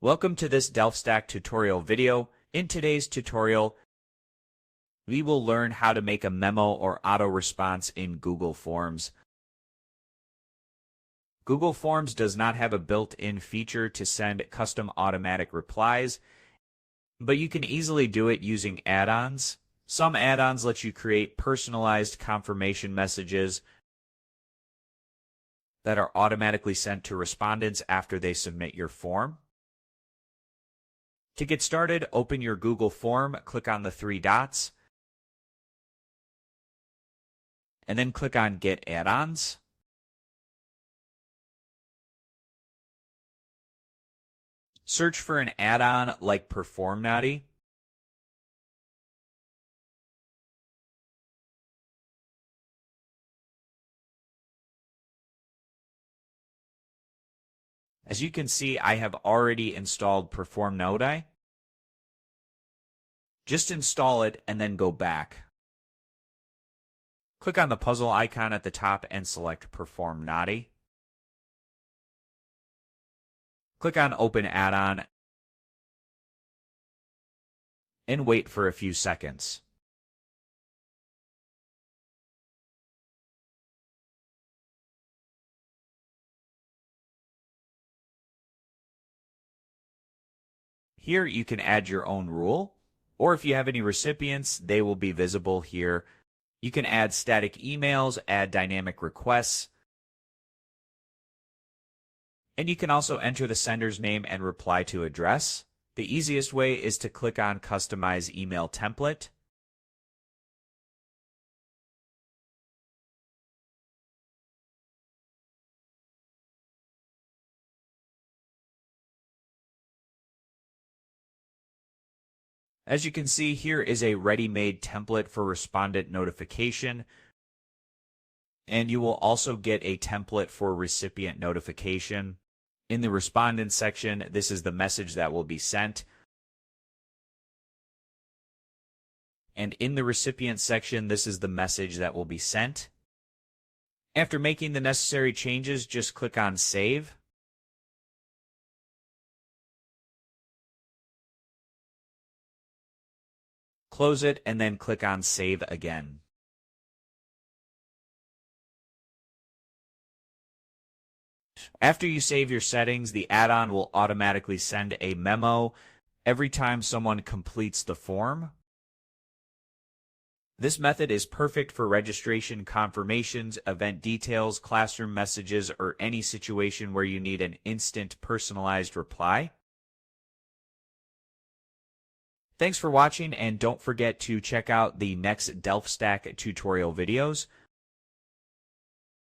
Welcome to this DelfStack tutorial video. In today's tutorial, we will learn how to make a memo or auto response in Google Forms. Google Forms does not have a built-in feature to send custom automatic replies, but you can easily do it using add-ons. Some add-ons let you create personalized confirmation messages that are automatically sent to respondents after they submit your form. To get started, open your Google form, click on the three dots, and then click on Get Add-ons. Search for an add-on like Performnoti. As you can see, I have already installed Performnoti. Just install it and then go back. Click on the puzzle icon at the top and select Performnoti. Click on Open Add-on and wait for a few seconds. Here you can add your own rule, or if you have any recipients, they will be visible here. You can add static emails, add dynamic requests, and you can also enter the sender's name and reply to address. The easiest way is to click on Customize Email Template. As you can see, here is a ready-made template for respondent notification, and you will also get a template for recipient notification. In the respondent section, this is the message that will be sent. And in the recipient section, this is the message that will be sent. After making the necessary changes, just click on Save. Close it and then click on Save again. After you save your settings, the add-on will automatically send a memo every time someone completes the form. This method is perfect for registration confirmations, event details, classroom messages, or any situation where you need an instant personalized reply. Thanks for watching, and don't forget to check out the next DelfStack tutorial videos.